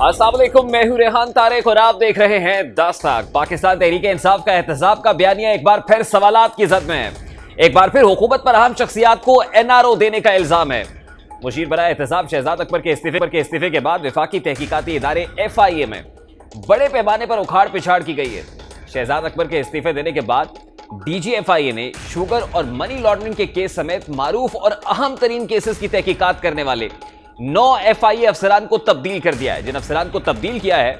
अस्सलाम वालेकुम, मैं हूं रेहान तारिक और आप देख रहे हैं दास्ताक। पाकिस्तान तहरीक इंसाफ का एहतसाब का बयानिया एक बार फिर सवालात की जद में है। एक बार फिर हुकूमत पर अहम शख्सियात को NRO देने का इल्जाम है। मुशीर बराए एहतसाब शहजाद अकबर के इस्तीफे के बाद वफाकी तहकीकाती इदारे FIA में बड़े पैमाने पर उखाड़ पिछाड़ की गई है। शहजाद अकबर के इस्तीफे देने के बाद DG FIA ने शुगर और मनी लॉन्ड्रिंग के केस समेत मारूफ और अहम तरीन केसेस की तहकीकात करने वाले 9 FIA अफसरान को तब्दील कर दिया है। जिन अफसरान को तब्दील किया है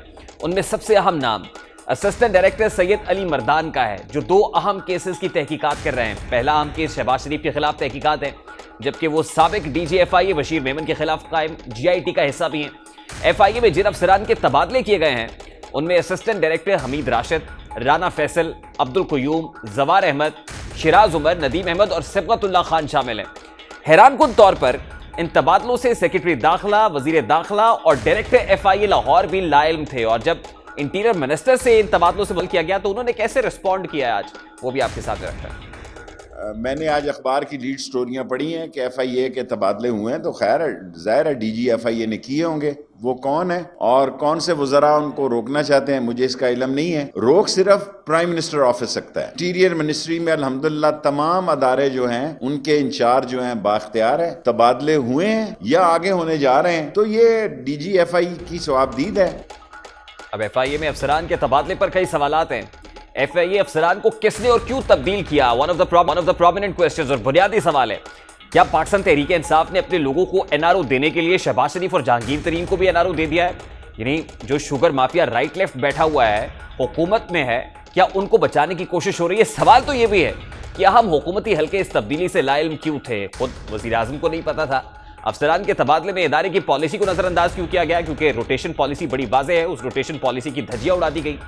उनमें सबसे अहम नाम असिस्टेंट डायरेक्टर सैयद अली मर्दान का है, जो 2 अहम केसेस की तहकीकात कर रहे हैं। पहला अहम केस शहबाज शरीफ के खिलाफ तहकीकात है, जबकि वो साबिक DG FIA बशीर मेमन के खिलाफ कायम GIT का हिस्सा भी हैं। FIA में जिन अफसरान के तबादले किए गए हैं उनमें असिस्टेंट डायरेक्टर हमीद राशिद, राना फैसल, अब्दुल क़य्यूम, जवार अहमद, शिराज उमर, नदीम अहमद और सिबगतुल्लाह खान शामिल हैं। हैरानकुन तौर पर इन तबादलों से सेक्रेटरी दाखिला, वजीर दाखिला और डायरेक्टर FIA लाहौर भी लाइल्म थे। और जब इंटीरियर मिनिस्टर से इन तबादलों से बल किया गया तो उन्होंने कैसे रिस्पॉन्ड किया है, आज वो भी आपके साथ रखा है। मैंने आज अखबार की लीड स्टोरियां पढ़ी हैं कि FIA के तबादले हुए हैं, तो खैर ज़ाहिर है DG FIA ने किए होंगे। वो कौन है और कौन से वज़रा उनको रोकना चाहते हैं, मुझे इसका इल्म नहीं है। रोक सिर्फ प्राइम मिनिस्टर ऑफिस सकता है। इंटीरियर मिनिस्ट्री में अल्हम्दुलिल्लाह तमाम अदारे जो हैं उनके इंचार्ज जो हैं बाख्तियार है। तबादले हुए हैं या आगे होने जा रहे हैं, तो ये DG FIA की सवाबदीद है। अब FIA में अफसरान के तबादले पर कई सवालात हैं। FIA अफसरान को किसने और क्यों तब्दील किया, one of the prominent questions. और बुनियादी सवाल है, क्या पाकिस्तान तहरीक इंसाफ ने अपने लोगों को NRO देने के लिए शहबाज शरीफ और जहांगीर तरीन को भी NRO दे दिया है? यानी जो शुगर माफिया राइट लेफ्ट बैठा हुआ है, हुकूमत में है, क्या उनको बचाने की कोशिश हो रही है? सवाल तो यह भी है कि हम हुकूमती हल्के इस तब्दीली से लाइल्म क्यों थे? खुद वजीर आजम को नहीं पता था। अफसरान के तबादले में इदारे की पॉलिसी को नजरअंदाज क्यों किया गया? क्योंकि रोटेशन पॉलिसी बड़ी वाज़ेह है, उस रोटेशन पॉलिसी की धज्जियां उड़ा दी गई।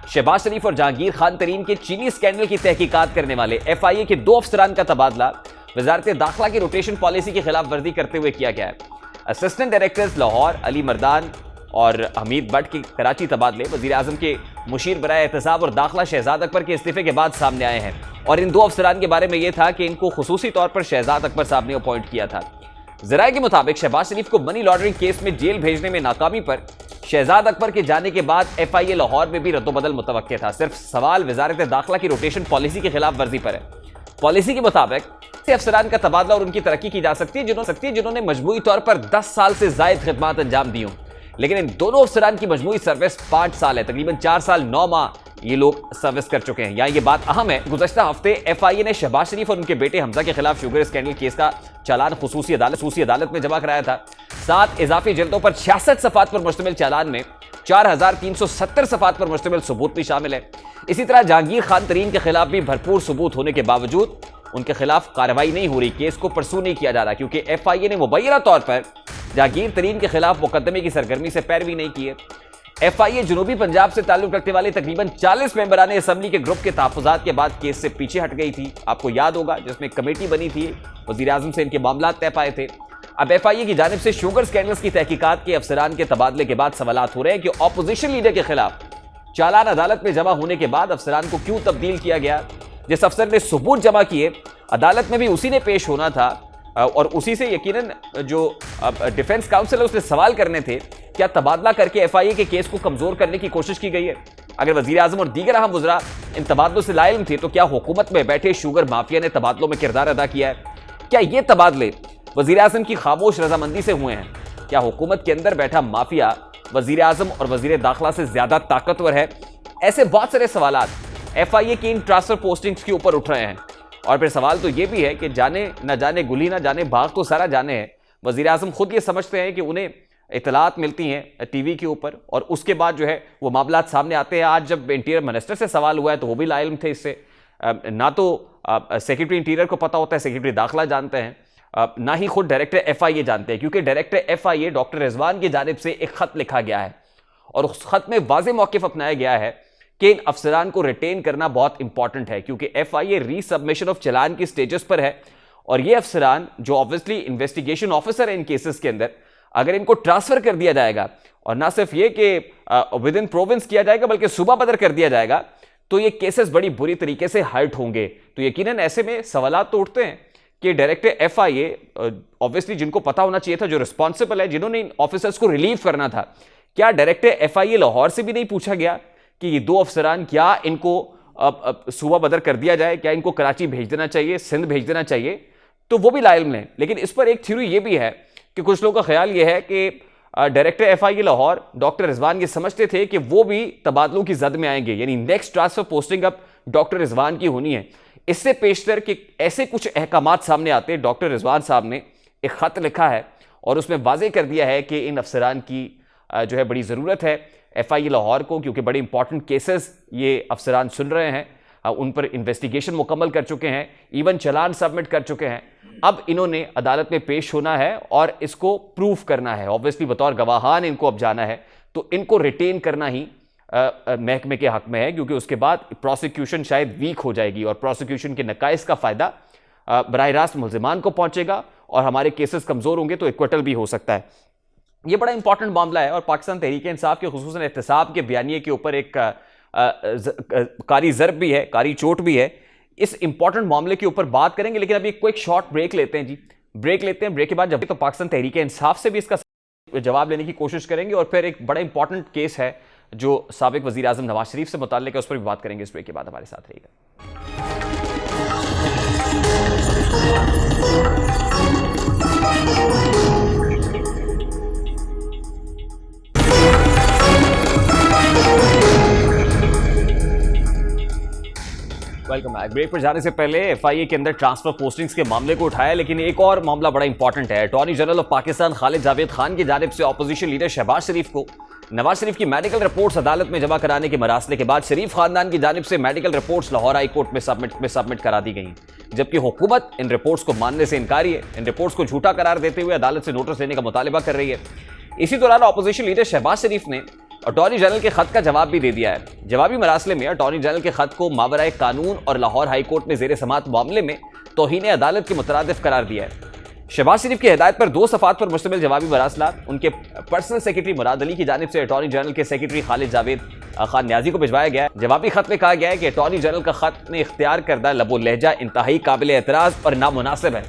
शहबाज शरीफ और जहांगीर खान तरीन के चीनी स्कैंडल की तहकीकात करने वाले FIA के 2 अफसरान का तबादला वजारत दाखिला की रोटेशन पॉलिसी की खिलाफ वर्जी करते हुए किया गया है। असिस्टेंट डायरेक्टर्स लाहौर अली मर्दान और हमीद भट्ट के कराची तबादले वजीर आजम के मुशीर बराए एहतसाब और दाखिला शहजाद अकबर के इस्तीफे के बाद सामने आए हैं। और इन 2 अफसरान के बारे में यह था कि इनको खुसूसी तौर पर शहजाद अकबर साहब ने अपॉइंट किया था। जराये के मुताबिक शहबाज शरीफ को मनी लॉन्ड्रिंग केस में जेल भेजने में नाकामी पर शहजाद अकबर के जाने के बाद FIA लाहौर में भी रद्दोबदल मुतवक्के था। सिर्फ सवाल वजारत दाखिला की रोटेशन पॉलिसी की खिलाफ वर्जी पर है। पॉलिसी के मुताबिक अफसरान का तबादला और उनकी तरक्की की जा सकती है जिन्होंने मजमूई तौर पर 10 साल से जायद खिदमत अंजाम दी हों। लेकिन इन दोनों अफसरान की मजमूई सर्विस 5 साल है, तकरीबन 4 साल 9 माह ये लोग सर्विस कर चुके हैं। यहाँ ये बात अहम है, गुज़श्ता हफ्ते FIA ने शहबाज शरीफ और उनके बेटे हमजा के खिलाफ शुगर स्कैंडल केस का चालान खुसूसी अदालत में जमा कराया था। 7 इजाफी जल्दों पर 66 सफ़ात पर मुश्तमिल चालान में 4370 सफ़ात पर मुश्तमिल सबूत भी शामिल है। इसी तरह जहांगीर खान तरीन के खिलाफ भी भरपूर सबूत होने के बावजूद उनके खिलाफ कार्रवाई नहीं हो रही, केस को परसू नहीं किया जा रहा, क्योंकि FIA ने मुबैना तौर पर जहांगीर तरीन के खिलाफ मुकदमे की सरगर्मी से पैरवी नहीं की है। FIA जनूबी पंजाब से ताल्लुक रखने वाले तकरीबन 40 मेंबरान असम्बली के ग्रुप के तहफ़्फ़ुज़ात के बाद केस से पीछे हट गई थी। आपको याद होगा जिसमें कमेटी बनी थी, वज़ीर आज़म से इनके मामला तय पाए थे। अब FIA की जानिब से शुगर स्कैंडल्स की तहकीकात के अफसरान के तबादले के बाद सवालात हो रहे हैं कि अपोजिशन लीडर के खिलाफ चालान अदालत में जमा होने के बाद अफसरान को क्यों तब्दील किया गया? जिस अफसर ने सबूत जमा किए अदालत में भी उसी ने पेश होना था और उसी से यकीनन जो डिफेंस काउंसिल है उसने सवाल करने थे। क्या तबादला करके FIA के केस को कमजोर करने की कोशिश की गई है? अगर वजीर आजम और दीगर अहम वज़रा इन तबादलों से लाइल्म थे तो क्या हुकूमत में बैठे शुगर माफिया ने तबादलों में किरदार अदा किया है? क्या ये तबादले वजीर आजम की खामोश रजामंदी से हुए हैं? क्या हुकूमत के अंदर बैठा माफिया वजीर आजम और वजीर दाखिला से ज्यादा ताकतवर है? ऐसे बहुत सारे सवालात FIA की इन ट्रांसफर पोस्टिंग्स के ऊपर उठ रहे हैं। और फिर सवाल तो ये भी है कि जाने न जाने गुली न जाने बाग तो सारा जाने हैं। वजीर आजम खुद ये समझते हैं कि उन्हें इतलात मिलती हैं टीवी के ऊपर और उसके बाद जो है वो मामला सामने आते हैं। आज जब इंटीरियर मिनिस्टर से सवाल हुआ है तो वो भी लाइल्म थे इससे। ना तो सेक्रेटरी इंटीरियर को पता होता है, सेक्रेटरी दाखिला जानते हैं, ना ही खुद डायरेक्टर FIA जानते हैं, क्योंकि डायरेक्टर FIA डॉक्टर रिजवान की जानिब से एक खत लिखा गया है और उस खत में वाज़ेह मौक़िफ़ अपनाया गया है कि इन अफसरान को रिटेन करना बहुत इंपॉर्टेंट है, क्योंकि FIA रीसबमिशन ऑफ चलान की स्टेजस पर है और ये अफसरान जो ऑब्वियसली इन्वेस्टिगेशन ऑफिसर है इन केसेस के अंदर, अगर इनको ट्रांसफर कर दिया जाएगा और ना सिर्फ ये कि विद इन प्रोविंस किया जाएगा बल्कि सूबा बदर कर दिया जाएगा तो ये केसेस बड़ी बुरी तरीके से हर्ट होंगे। तो यकीनन ऐसे में सवालात तो उठते हैं कि डायरेक्टर FIA ऑब्वियसली जिनको पता होना चाहिए था, जो रिस्पॉन्सिबल है, जिन्होंने इन ऑफिसर्स को रिलीव करना था, क्या डायरेक्टर एफआईए लाहौर से भी नहीं पूछा गया कि ये 2 अफसरान क्या इनको सूबा बदर कर दिया जाए, क्या इनको कराची भेज देना चाहिए, सिंध भेज देना चाहिए? तो वो भी लाइल में। लेकिन इस पर एक थ्योरी ये भी है कि कुछ लोगों का ख्याल ये है कि director FIA Lahore doctor Rizwan ये समझते थे कि वो भी तबादलों की जद में आएंगे, यानी नेक्स्ट ट्रांसफर पोस्टिंग अब डॉक्टर रिजवान की होनी है। इससे पेशतर कि ऐसे कुछ अहकामात सामने आते, डॉक्टर रिजवान साहब ने एक खत लिखा है और उसमें वाजे कर दिया है कि इन अफसरान की जो है बड़ी ज़रूरत है एफआईए लाहौर को, क्योंकि बड़े इंपॉर्टेंट केसेस ये अफसरान सुन रहे हैं, उन पर इन्वेस्टिगेशन मुकम्मल कर चुके हैं, इवन चलान सबमिट कर चुके हैं। अब इन्होंने अदालत में पेश होना है और इसको प्रूफ करना है। ऑब्वियसली बतौर गवाहान इनको अब जाना है, तो इनको रिटेन करना ही महकमे के हक में है, क्योंकि उसके बाद प्रोसिक्यूशन शायद वीक हो जाएगी और प्रोसिक्यूशन के नकाइस का फ़ायदा बराह रास्त मुल्ज़िमान को पहुंचेगा और हमारे केसेस कमज़ोर होंगे तो इक्वटल भी हो सकता है। ये बड़ा इंपॉर्टेंट मामला है और पाकिस्तान तहरीक इंसाफ के खुसूसन एहतसाब के बयानिए के ऊपर एक कारी ज़रब भी है, कारी चोट भी है। इस इंपॉर्टेंट मामले के ऊपर बात करेंगे, लेकिन अभी क्विक शॉर्ट ब्रेक लेते हैं जी। ब्रेक लेते हैं, ब्रेक के बाद जब तो पाकिस्तान तहरीक इंसाफ से भी इसका जवाब लेने की कोशिश करेंगे और फिर एक बड़ा इंपॉर्टेंट केस है जो साबिक वज़ीर आज़म नवाज शरीफ से मुताल्लिक है, उस पर भी बात करेंगे। इस ब्रेक के बाद हमारे साथ रहिएगा। Welcome back. ब्रेक पर जाने से पहले एफआईए के अंदर ट्रांसफर पोस्टिंग्स के मामले को उठाया, लेकिन एक और मामला बड़ा इंपॉर्टेंट है। Attorney general of Pakistan Khalid Javed Khan की जानिब से ऑपोजिशन लीडर शहबाज शरीफ को नवाज शरीफ की मेडिकल रिपोर्ट्स अदालत में जमा कराने के मरासले के बाद शरीफ खानदान की जानिब से medical reports Lahore high court में सबमिट करा दी गई, जबकि हुकूमत इन रिपोर्ट्स को मानने से इनकारी है। इन रिपोर्ट्स को झूठा करार देते हुए अदालत से नोटिस लेने का मुतालिबा कर रही है। इसी दौरान ऑपोजिशन लीडर शहबाज शरीफ ने अटॉर्नी जनरल के खत का जवाब भी दे दिया है। जवाबी मरासले में अटॉर्नी जनरल के खत को मावराए कानून और लाहौर हाई कोर्ट में जेर समात मामले में तौहीन अदालत के मुतरादिफ करार दिया है। शहबाज शरीफ की हिदायत पर 2 सफ़ात पर मुश्तमिल जवाबी मरासला उनके पर्सनल सेक्रेटरी मुराद अली की जानिब से अटॉर्नी जनरल के सेक्रेटरी खालिद जावेद खान न्याजी को भिजवाया गया है। जवाबी खत में कहा गया है कि अटॉर्नी जनरल का खत ने इख्तियार करदा लबो लहजा इंतहाई काबिल एतराज़ और नामुनासिब है।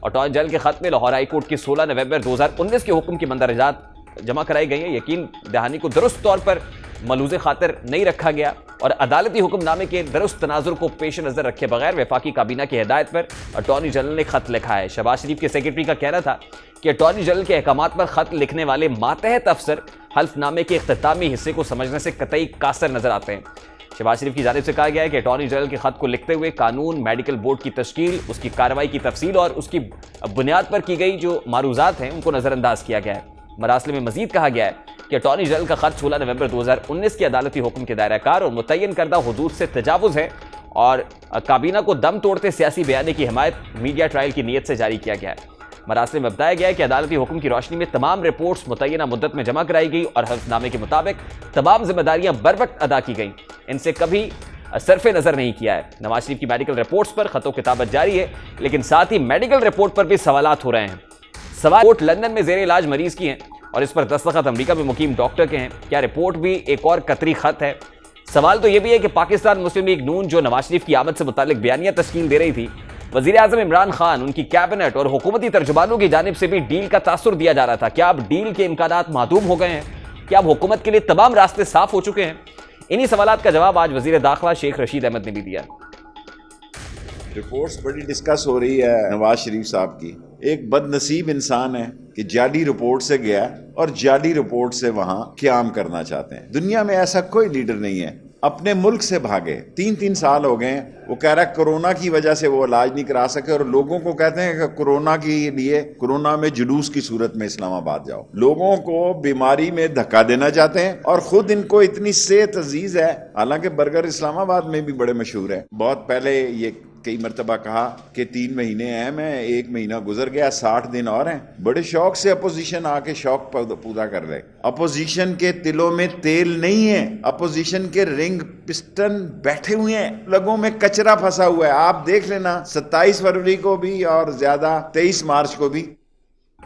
अटॉर्नी जनरल के खत में लाहौर हाई कोर्ट की 16 नवंबर 2019 के हुक्म की मंदरजात जमा कराई गई है। यकीन दहानी को दुरुस्त तौर पर मलूज़े खातिर नहीं रखा गया और अदालती हुक्मनामे के दुरुस्त तनाजुर को पेश नज़र रखे बगैर वफाकी काबीना की हिदायत पर अटॉर्नी जनरल ने खत लिखा है। शहबाज शरीफ के सेक्रेटरी का कहना था कि अटॉर्नी जनरल के अहकामात पर खत लिखने वाले मातहत अफसर हल्फनामे के इख्तितामी हिस्से को समझने से कतई कासर नजर आते हैं। शहबाज शरीफ की जानिब से कहा गया है कि अटॉर्नी जनरल के खत को लिखते हुए कानून, मेडिकल बोर्ड की तश्कील, उसकी कार्रवाई की तफसील और उसकी बुनियाद पर की गई जो मारूजात हैं उनको नज़रअंदाज किया गया है। मरासले में मजीद कहा गया है कि अटॉर्नी जनरल का खत 16 नवंबर 2019 के अदालती हुक्म के दायरा कार और मुतय्यन करदा हुदूद से तजावुज़ है और काबीना को दम तोड़ते सियासी बयानी की हिमायत मीडिया ट्रायल की नीयत से जारी किया गया है। मरासले में बताया गया है कि अदालती हुक्म की रोशनी में तमाम रिपोर्ट्स मुतय्यना मुद्दत में जमा कराई गई और हल्फनामे के मुताबिक तमाम जिम्मेदारियां बर वक्त अदा की गई, इनसे कभी सरफे नज़र नहीं किया है। नवाज शरीफ की मेडिकल रिपोर्ट्स पर खतो किताबत जारी है, लेकिन साथ ही मेडिकल रिपोर्ट पर भी सवालात हो रहे हैं। सवाल रिपोर्ट लंदन में जेर इलाज मरीज की हैं और इस पर दस्तखत अमेरिका में मुकीम डॉक्टर के हैं। क्या रिपोर्ट भी एक और कतरी खत है? सवाल तो यह भी है कि पाकिस्तान मुस्लिम लीग नून जो नवाज शरीफ की आमद से मुतालिक बयानियां तश्कील दे रही थी, वज़ीर आज़म इमरान खान, उनकी कैबिनेट और हुकूमती तर्जुमानों की जानिब से भी डील का तासुर दिया जा रहा था। क्या अब डील के इम्कानात मादूम हो गए हैं? क्या अब हुकूमत के लिए तमाम रास्ते साफ हो चुके हैं? इन्हीं सवालात का जवाब आज वज़ीर दाखिला शेख रशीद अहमद ने भी दिया। रिपोर्ट्स बड़ी डिस्कस हो रही है नवाज शरीफ साहब की। एक बदनसीब इंसान है कि जाली रिपोर्ट से गया और जाली रिपोर्ट से वहां क़याम करना चाहते हैं। दुनिया में ऐसा कोई लीडर नहीं है। अपने मुल्क से भागे 3-3 साल हो गए। वो कह रहा है कोरोना की वजह से वो इलाज नहीं करा सके और लोगों को कहते हैं कि कोरोना के लिए कोरोना में जुलूस की सूरत में इस्लामाबाद जाओ। लोगों को बीमारी में धक्का देना चाहते हैं और खुद इनको इतनी सेहत अजीज है। हालांकि बर्गर इस्लामाबाद में भी बड़े मशहूर है। बहुत पहले ये कई मरतबा कहा कि 3 महीने हैं, मैं 1 महीना गुजर गया, 60 दिन और हैं। बड़े शौक से अपोजिशन आके शौक पूरा कर रहे। अपोजिशन के तिलों में तेल नहीं है। अपोजिशन के रिंग पिस्टन बैठे हुए हैं, लोगों में कचरा फंसा हुआ है। आप देख लेना 27 फरवरी को भी और ज्यादा 23 मार्च को भी।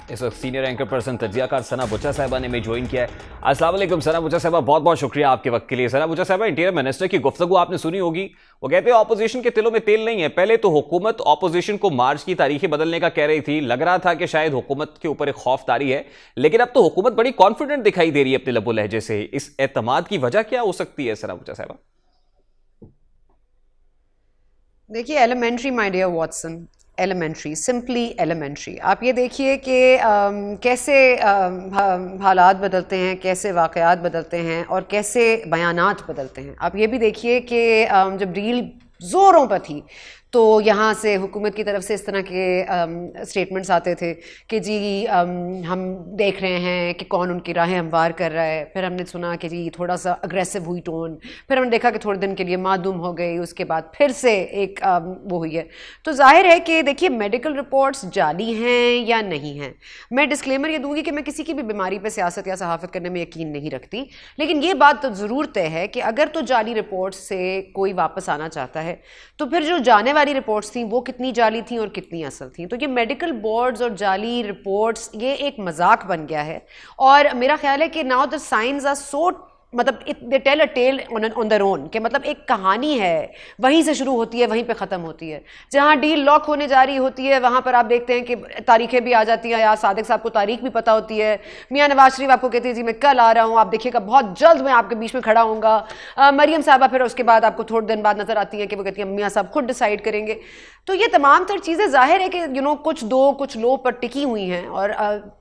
इस वक्त सीनियर एंकर पर्सन तजियाकार सना बुचा साहिबा ने हमें ज्वाइन किया है। अस्सलाम वालेकुम सना बुचा साहिबा, बहुत बहुत शुक्रिया आपके वक्त के लिए। सना बुचा साहिबा, इंटीरियर मिनिस्टर की गुफ्तगू आपने सुनी होगी, वो कहते हैं ऑपोजिशन के तिलों में तेल नहीं है। पहले तो हुकूमत ऑपोजिशन को मार्च की तारीखें बदलने का कह रही थी, लग रहा था कि शायद हुकूमत के ऊपर एक खौफ तारी है, लेकिन अब तो हुकूमत बड़ी कॉन्फिडेंट दिखाई दे रही है अपने लबो लहजे से। इस एतमाद की वजह क्या हो सकती है सना बुचा साहिबा? देखिए, elementary my dear Watson, elementary, simply elementary. आप ये देखिए कि कैसे हालात बदलते हैं, कैसे वाक़यात बदलते हैं और कैसे बयानात बदलते हैं। आप ये भी देखिए कि जब डील ज़ोरों पर थी तो यहाँ से हुकूमत की तरफ से इस तरह के स्टेटमेंट्स आते थे कि जी हम देख रहे हैं कि कौन उनकी राहें हमवार कर रहा है। फिर हमने सुना कि जी थोड़ा सा अग्रेसिव हुई टोन, फिर हमने देखा कि थोड़े दिन के लिए मादूम हो गई, उसके बाद फिर से एक वो हुई है। तो जाहिर है कि देखिए मेडिकल रिपोर्ट्स जाली हैं या नहीं हैं। मैं डिस्क्लेमर ये दूंगी कि मैं किसी की भी बीमारी पर सियासत या सहाफ़त करने में यकीन नहीं रखती, लेकिन ये बात तो ज़रूर तय है कि अगर तो जाली रिपोर्ट्स से कोई वापस आना चाहता है तो फिर जो जाने वाली रिपोर्ट्स थी वो कितनी जाली थी और कितनी असल थी। तो ये मेडिकल बोर्ड्स और जाली रिपोर्ट्स ये एक मजाक बन गया है। और मेरा ख्याल है कि now the science are so, मतलब they tell a tale on their own, कि मतलब एक कहानी है, वहीं से शुरू होती है वहीं पे ख़त्म होती है। जहाँ डील लॉक होने जा रही होती है वहाँ पर आप देखते हैं कि तारीखें भी आ जाती हैं, या सादिक साहब को तारीख भी पता होती है, मियाँ नवाज शरीफ आपको कहती है जी मैं कल आ रहा हूँ, आप देखिएगा बहुत जल्द मैं आपके बीच में खड़ा हूँगा। मरियम साहबा फिर उसके बाद आपको थोड़े दिन बाद नज़र आती हैं कि वो कहती हैं मियाँ साहब खुद डिसाइड करेंगे। तो ये तमाम तर चीज़ें जाहिर है कि कुछ दो कुछ लो पर टिकी हुई हैं। और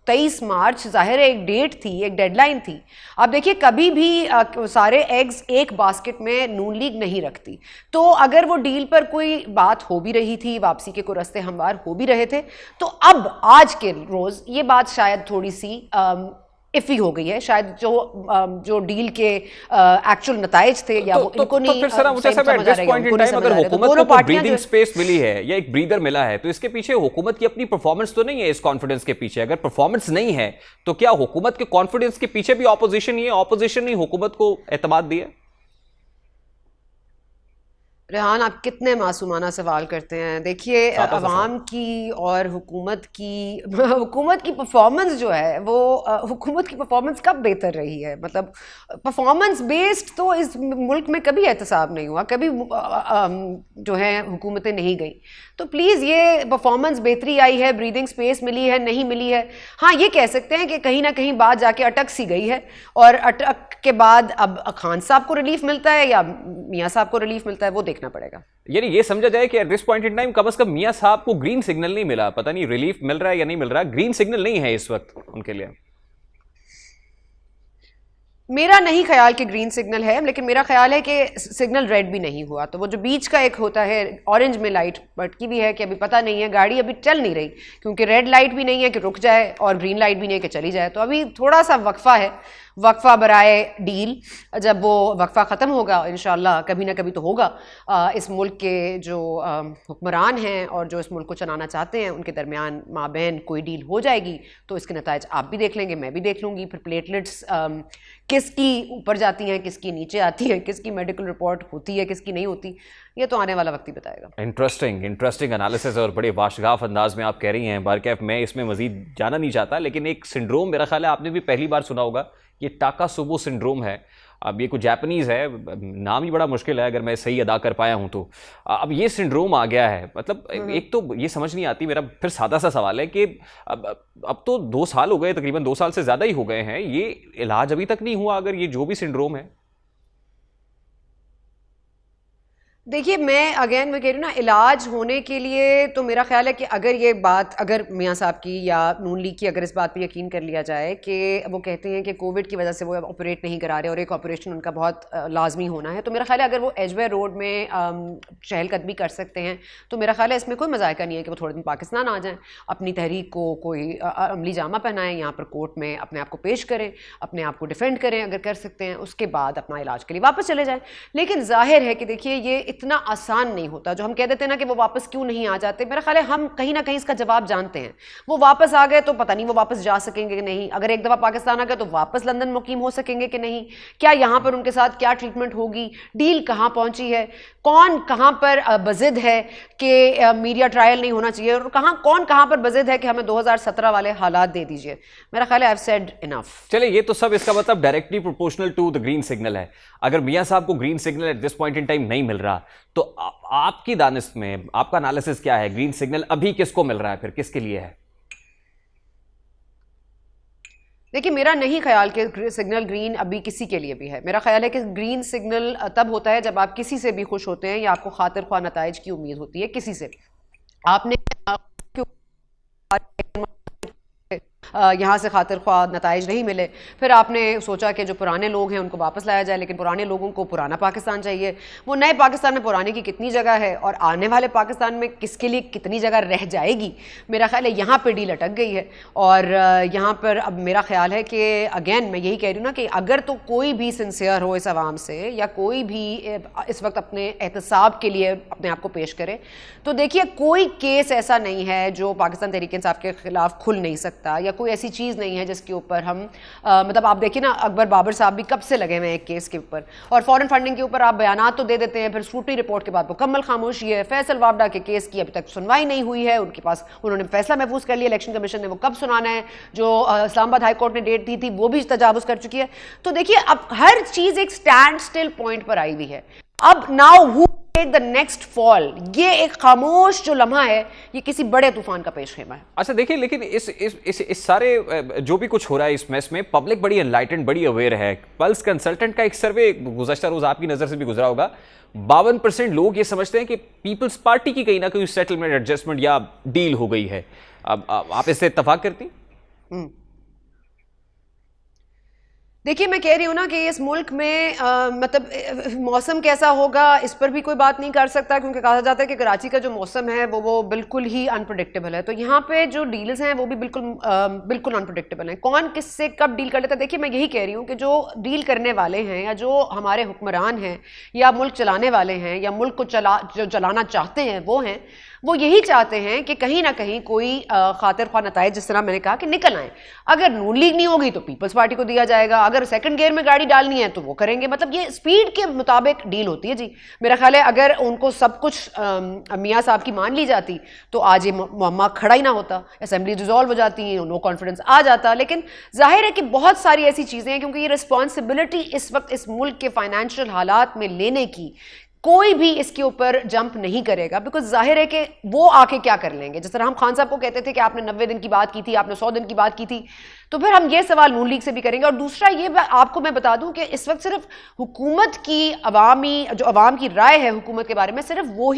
23 मार्च जाहिर है एक डेट थी, एक डेडलाइन थी। आप देखिए कभी भी सारे एग्स एक बास्केट में नून लीग नहीं रखती। तो अगर वो डील पर कोई बात हो भी रही थी, वापसी के कोई रास्ते हमवार हो भी रहे थे, तो अब आज के रोज़ ये बात शायद थोड़ी सी इफ़ी हो गई है। शायद जो डील के एक्चुअल नताइज थे या वो इनको नहीं फिर सर मुझे सब eight this point in time अगर हुकूमत को ब्रीदिंग स्पेस मिली है या एक ब्रीदर मिला है तो इसके पीछे हुकूमत की अपनी परफॉर्मेंस तो नहीं है। इस कॉन्फिडेंस के पीछे अगर परफॉर्मेंस नहीं है तो क्या हुकूमत के कॉन्फिडेंस के पीछे भी ऑपोजिशन ही है? ऑपोजिशन ही हुकूमत को एतमाद दिया? रेहान, आप कितने मासूमाना सवाल करते हैं। देखिए अवाम की और हुकूमत की परफॉर्मेंस जो है वो हुकूमत की परफॉर्मेंस कब बेहतर रही है? मतलब परफॉर्मेंस बेस्ड तो इस मुल्क में कभी एहतसाब नहीं हुआ, कभी जो है हुकूमतें नहीं गई। तो प्लीज़ ये परफॉर्मेंस बेहतरी आई है, ब्रीदिंग स्पेस मिली है, नहीं मिली है। हाँ, ये कह सकते हैं कि कहीं ना कहीं बात जाके अटक सी गई है, और अटक के बाद अब खान साहब को रिलीफ मिलता है या मियाँ साहब को रिलीफ मिलता है वो देखना पड़ेगा। यानी ये समझा जाए कि at this point in time कम से कम मियाँ साहब को ग्रीन सिग्नल नहीं मिला, पता नहीं रिलीफ मिल रहा है या नहीं मिल रहा है, ग्रीन सिग्नल नहीं है इस वक्त उनके लिए। मेरा नहीं ख्याल कि ग्रीन सिग्नल है, लेकिन मेरा ख्याल है कि सिग्नल रेड भी नहीं हुआ। तो वो जो बीच का एक होता है, ऑरेंज में लाइट भटकी भी है कि अभी पता नहीं है, गाड़ी अभी चल नहीं रही, क्योंकि रेड लाइट भी नहीं है कि रुक जाए और ग्रीन लाइट भी नहीं है कि चली जाए। तो अभी थोड़ा सा वक्फा है, वक्फा बराए डील। जब वो वक्फा ख़त्म होगा इंशाअल्लाह कभी ना कभी तो होगा, इस मुल्क के जो हुक्मरान हैं और जो इस मुल्क को चलाना चाहते हैं उनके दरमियान माबैन कोई डील हो जाएगी। तो इसके नताइज आप भी देख लेंगे, मैं भी देख लूँगी। फिर प्लेटलेट्स किसकी ऊपर जाती हैं, किसकी नीचे आती है, किसकी मेडिकल रिपोर्ट होती है, किसकी नहीं होती, ये तो आने वाला वक्त ही बताएगा। इंटरेस्टिंग एनालिसिस और बड़े वाशगाफ अंदाज में आप कह रही हैं। बारकैफ मैं इसमें मजीद जाना नहीं चाहता, लेकिन एक सिंड्रोम मेरा ख्याल है आपने भी पहली बार सुना होगा, ये टाकासुबो सिंड्रोम है। अब ये कुछ जापानीज़ है, नाम ही बड़ा मुश्किल है अगर मैं सही अदा कर पाया हूँ तो। अब ये सिंड्रोम आ गया है, मतलब एक तो ये समझ नहीं आती। मेरा फिर सादा सा सवाल है कि अब तो 2 साल हो गए, तकरीबन 2 साल से ज़्यादा ही हो गए हैं, ये इलाज अभी तक नहीं हुआ अगर ये जो भी सिंड्रोम है। देखिए मैं अगेन मैं कह रही हूँ ना, इलाज होने के लिए तो मेरा ख्याल है कि अगर ये बात, अगर मियाँ साहब की या नून लीग की अगर इस बात पे यकीन कर लिया जाए कि वो कहते हैं कि कोविड की वजह से वो ऑपरेट नहीं करा रहे और एक ऑपरेशन उनका बहुत लाजमी होना है, तो मेरा ख्याल है अगर वो एजवे रोड में चहलकदमी कर सकते हैं तो मेरा ख्याल है इसमें कोई मजायका नहीं है कि वो थोड़े दिन पाकिस्तान आ जाएँ, अपनी तहरीक को कोई अमली जामा पहनाएँ, यहाँ पर कोर्ट में अपने आप को पेश करें, अपने आप को डिफेंड करें अगर कर सकते हैं, उसके बाद अपना इलाज के लिए वापस चले जाएँ। लेकिन जाहिर है कि देखिए ये इतना आसान नहीं होता। जो हम कह देते हैं ना कि वो वापस क्यों नहीं आ जाते, मेरा ख्याल है हम कहीं ना कहीं इसका जवाब जानते हैं। वो वापस आ गए तो पता नहीं वो वापस जा सकेंगे कि नहीं, अगर एक दफ़ा पाकिस्तान आ गए तो वापस लंदन मुकीम हो सकेंगे कि नहीं, क्या यहाँ पर उनके साथ क्या ट्रीटमेंट होगी, डील कहाँ पहुँची है, कौन कहाँ पर बजिद है कि मीडिया ट्रायल नहीं होना चाहिए, और कौन कहाँ पर बजिद है कि हमें 2017 वाले हालात दे दीजिए। मेरा ख्याल है आई हैव सेड इनफ। चलिए, ये तो सब इसका मतलब directly proportional to the green signal है। अगर मियां साहब को green signal at this point in time नहीं मिल रहा तो आपकी दानिश में आपका एनालिसिस क्या है? ग्रीन सिग्नल अभी किसको मिल रहा है, फिर किसके लिए है? देखिए, मेरा नहीं ख्याल कि सिग्नल ग्रीन अभी किसी के लिए भी है। मेरा ख्याल है कि ग्रीन सिग्नल तब होता है जब आप किसी से भी खुश होते हैं या आपको खातिर ख्वाह नताइज की उम्मीद होती है किसी से। आपने यहाँ से खातिर ख्वाह नताइज नहीं मिले, फिर आपने सोचा कि जो पुराने लोग हैं उनको वापस लाया जाए, लेकिन पुराने लोगों को पुराना पाकिस्तान चाहिए। वो नए पाकिस्तान में पुराने की कितनी जगह है और आने वाले पाकिस्तान में किसके लिए कितनी जगह रह जाएगी, मेरा ख्याल है यहाँ पर डील अटक गई है। और यहाँ पर अब मेरा ख्याल है कि अगेन मैं यही कह रही हूँ ना कि अगर तो कोई भी सिंसियर हो इस आवाम से, या कोई भी इस वक्त अपने एहतसाब के लिए अपने आप को पेश करे, तो देखिए कोई केस ऐसा नहीं है जो पाकिस्तान तहरीक इंसाफ के खिलाफ खुल नहीं सकता, या कोई ऐसी चीज़ नहीं है जिसके ऊपर हम मतलब आप देखिए ना, अकबर बाबर साहब भी कब से लगे हुए हैं एक केस के ऊपर, और फॉरेन फंडिंग के ऊपर आप बयानात तो दे देते हैं, फिर स्क्रूटनी रिपोर्ट के बाद मुकम्मल खामोशी है। फैसल वावडा के केस की अभी तक सुनवाई नहीं हुई है, उनके पास उन्होंने फैसला महफूज कर लिया, इलेक्शन कमीशन ने वो कब सुनाना है, जो इस्लामाबाद हाई कोर्ट ने डेट दी थी वो भी तजावुज कर चुकी है। तो देखिए अब हर चीज़ एक स्टैंड स्टिल पॉइंट पर आई हुई है। अब now who take the next fall, ये एक खामोश जो लम्हा है, ये किसी बड़े तूफान का पेशखेमा है। अच्छा देखिए, लेकिन इस सारे जो भी कुछ हो रहा है इस मैस में पब्लिक बड़ी एनलाइटेंड, बड़ी अवेयर है। पल्स कंसल्टेंट का एक सर्वे गुज़श्ता रोज आपकी नजर से भी गुजरा होगा, 52% लोग ये समझते हैं कि पीपल्स पार्टी की कहीं ना कहीं सेटलमेंट, एडजस्टमेंट या डील हो गई है। अब आप इससे इत्तफाक करती? देखिए, मैं कह रही हूँ ना कि इस मुल्क में मतलब मौसम कैसा होगा इस पर भी कोई बात नहीं कर सकता, क्योंकि कहा जाता है कि कराची का जो मौसम है वो बिल्कुल ही अनप्रडिक्टेबल है। तो यहाँ पे जो डील्स हैं वो भी बिल्कुल अनप्रडिक्टेबल हैं। कौन किससे कब डील कर लेता है, देखिए मैं यही कह रही हूँ कि जो डील करने वाले हैं या जो हमारे हुक्मरान हैं या मुल्क चलाने वाले हैं या मुल्क को जो चलाना चाहते हैं वो यही चाहते हैं कि कहीं ना कहीं कोई खातिर ख्वाह नताइज, जिस तरह मैंने कहा, कि निकल आए। अगर नून लीग नहीं होगी तो पीपल्स पार्टी को दिया जाएगा, अगर सेकंड गियर में गाड़ी डालनी है तो वो करेंगे। मतलब ये स्पीड के मुताबिक डील होती है जी। मेरा ख्याल है अगर उनको सब कुछ मियाँ साहब की मान ली जाती तो आज ये मुअम्मा खड़ा ही ना होता, असेंबली डिसॉल्व हो जाती, नो कॉन्फिडेंस आ जाता। लेकिन जाहिर है कि बहुत सारी ऐसी चीज़ें हैं, क्योंकि ये रिस्पॉन्सिबिलिटी इस वक्त इस मुल्क के फाइनेंशियल हालात में लेने की कोई भी इसके ऊपर जंप नहीं करेगा, बिकॉज जाहिर है कि वो आके क्या कर लेंगे। जिस तरह हम खान साहब को कहते थे कि आपने 90 दिन की बात की थी, आपने 100 दिन की बात की थी, तो फिर हम ये सवाल नून लीग से भी करेंगे। और दूसरा ये आपको मैं बता दूं कि इस वक्त सिर्फ हुकूमत की जो अवाम की राय है हुकूमत के बारे में, सिर्फ वो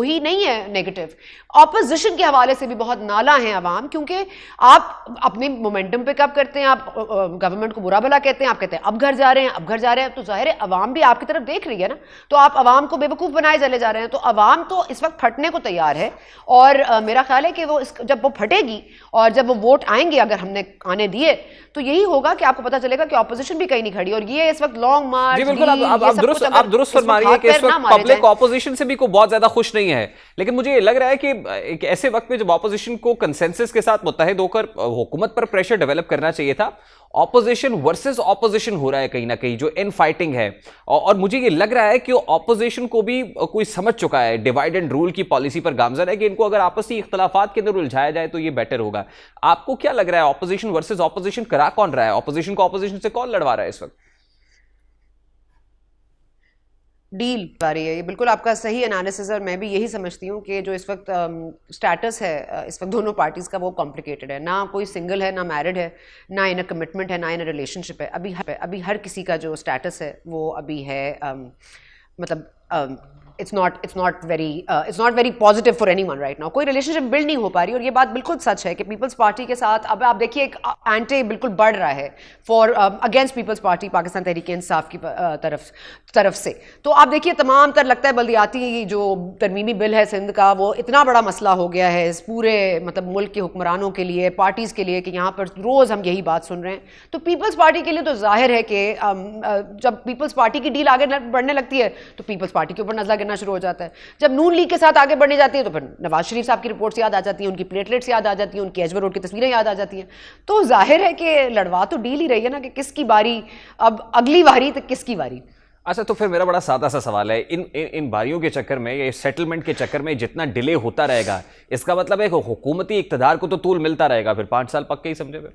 ही नहीं है नेगेटिव, ऑपोजिशन के हवाले से भी बहुत नाला है अवाम। क्योंकि आप अपने मोमेंटम पे कब करते हैं, आप गवर्नमेंट को बुरा भला कहते हैं, आप कहते हैं अब घर जा रहे हैं, अब घर जा रहे हैं, तो जाहिर है अवाम भी आपकी तरफ देख रही है ना, तो आप अवाम को बेवकूफ़ बनाए चले जा रहे हैं। तो अवाम तो इस वक्त फटने को तैयार है, और मेरा ख्याल है कि जब वो फटेगी और जब वो वोट आएंगे, अगर हमने आने दिए, तो यही होगा कि आपको पता चलेगा कि ऑपोजिशन भी कहीं नहीं खड़ी। और ये इस वक्त लॉन्ग मार्च, बिल्कुल आप दुरुस्त फरमा रही है कि इस वक्त पब्लिक ऑपोजिशन से भी कोई बहुत ज्यादा खुश नहीं है। लेकिन मुझे ये लग रहा है कि एक ऐसे वक्त में जब ऑपोजिशन को कंसेंसस के साथ मुत्तहिद होकर हुकूमत पर प्रेशर डेवलप करना चाहिए था, ऑपोजिशन वर्सेस ऑपोजिशन हो रहा है कहीं ना कहीं, जो इन फाइटिंग है। और मुझे ये लग रहा है कि ऑपोजिशन को भी कोई समझ चुका है, डिवाइड एंड रूल की पॉलिसी पर गामजन है कि इनको अगर आपसी इख्तलाफात के अंदर उलझाया जाए तो ये बेटर होगा। आपको क्या लग रहा है, ऑपोजिशन वर्सेस ऑपोजिशन करा कौन रहा है? ऑपोजिशन को ऑपोजिशन से कौन लड़वा रहा है इस वक्त? डील आ रही है। ये बिल्कुल आपका सही एनालिसिस है, और मैं भी यही समझती हूँ कि जो इस वक्त स्टेटस है इस वक्त दोनों पार्टीज़ का, वो कॉम्प्लिकेटेड है। ना कोई सिंगल है, ना मैरिड है, ना इन अ कमिटमेंट है, ना इन अ रिलेशनशिप है। अभी हर किसी का जो स्टेटस है वो अभी है मतलब it's not very positive for anyone right now. कोई रिलेशनशिप बिल्ड नहीं हो पा रही, और ये बात बिल्कुल सच है कि पीपल्स पार्टी के साथ अब आप देखिए एक एंटी बिल्कुल बढ़ रहा है for against Peoples Party Pakistan Tehreek Insaf की तरफ से। तो आप देखिए तमाम तर लगता है बल्दियाती जो तरमीमी बिल है सिंध का, वो इतना बड़ा मसला हो गया है इस पूरे मतलब मुल्क के हुक्मरानों के लिए, पार्टीज़ के लिए, कि यहाँ पर रोज़ हम यही बात सुन रहे हैं। तो पीपल्स पार्टी के लिए तो जाहिर है कि जब पीपल्स पार्टी की डील आगे बढ़ने लगती है तो पीपल्स पार्टी के ऊपर नजला गिरना शुरू हो जाता है। जब नून लीग के साथ आगे बढ़ने जाती है तो फिर नवाज शरीफ साहब की रिपोर्ट्स याद आ जाती हैं, उनकी प्लेटलेट्स याद आ जाती हैं, उनकी एजवर रोड की तस्वीरें याद आ जाती हैं। तो जाहिर है कि लड़वा तो डील ही रही है ना कि किसकी बारी, अब अगली बारी तो किसकी बारी। अच्छा, तो फिर मेरा बड़ा सादा सा सवाल है, इन बारियों के चक्कर में या सेटलमेंट के चक्कर में जितना डिले होता रहेगा, इसका मतलब है हुकूमती इक्तदार को तो तूल मिलता रहेगा, फिर 5 साल पक्के ही समझे। फिर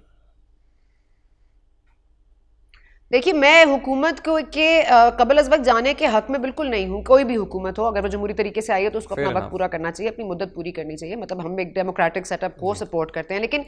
देखिए, मैं हुकूमत को के कबल अज़ वक्त जाने के हक में बिल्कुल नहीं हूँ। कोई भी हुकूमत हो, अगर वो जमहूरी तरीके से आई है तो उसको अपना वक्त पूरा करना चाहिए, अपनी मुद्दत पूरी करनी चाहिए। मतलब हम एक डेमोक्रेटिक सेटअप को सपोर्ट करते हैं, लेकिन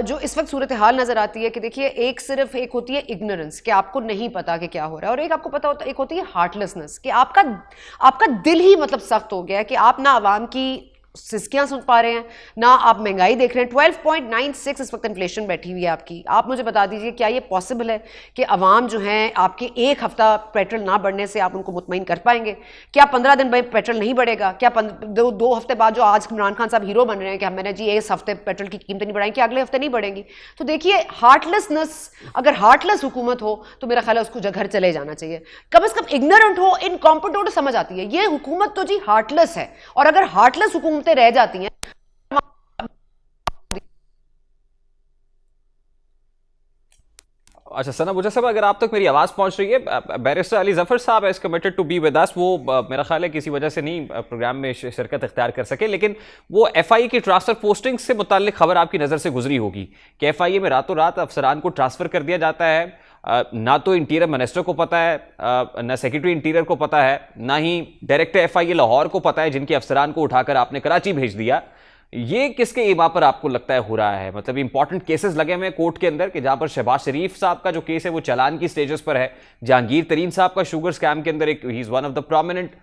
जो इस वक्त सूरत हाल नज़र आती है कि देखिए एक होती है इग्नोरेंस कि आपको नहीं पता कि क्या हो रहा है, और एक आपको पता होता है, एक होती है हार्टलेसनेस कि आपका दिल ही मतलब सख्त हो गया है कि आप ना आवाम की सिस्कियां सुन पा रहे हैं, ना आप महंगाई देख रहे हैं। 12.96 इस वक्त इन्फ्लेशन बैठी हुई है आपकी। आप मुझे बता दीजिए क्या ये पॉसिबल है कि अवाम जो हैं आपके एक हफ्ता पेट्रोल ना बढ़ने से आप उनको मुतमईन कर पाएंगे? क्या 15 दिन में पेट्रोल नहीं बढ़ेगा? क्या दो हफ्ते बाद जो आज इमरान खान साहब हीरो बन रहे हैं कि मैंने जी इस हफ्ते पेट्रोल की कीमतें नहीं बढ़ाई, कि अगले हफ्ते नहीं बढ़ेंगी? तो देखिए, हार्टलेसनेस, अगर हार्टलेस हुकूमत हो तो मेरा ख्याल है उसको घर चले जाना चाहिए। कम से कम इग्नोरेंट हो, इनकॉम्पिटेंट हो, समझ आती है। ये हुकूमत तो जी हार्टलेस है, और अगर हार्टलेस हुकूमतें रह जाती हैं। अच्छा सना मुझे साहब, अगर आप तक मेरी आवाज़ पहुंच रही है, बैरिस्टर अली जफर साहब is committed to be with us. वो मेरा ख्याल है किसी वजह से नहीं प्रोग्राम में शिरकत इख्तियार कर सके, लेकिन वो एफआईए की ट्रांसफर पोस्टिंग से मुताल्लिक खबर आपकी नज़र से गुजरी होगी कि एफआईए में रातों रात अफसरान को ट्रांसफ़र कर दिया जाता है। ना तो इंटीरियर मिनिस्टर को पता है, ना सेक्रेटरी इंटीरियर को पता है, ना ही डायरेक्टर एफआईए लाहौर को पता है, जिनके अफसरान को उठाकर आपने कराची भेज दिया। ये किसके ईमा पर आपको लगता है हो रहा है? मतलब इंपॉर्टेंट केसेस लगे हुए हैं कोर्ट के अंदर कि जहां पर शहबाज शरीफ साहब का जो केस है वो चालान की स्टेजेस पर है, जहांगीर तरीन साहब का शुगर स्कैम के अंदर एक ही is one of the prominent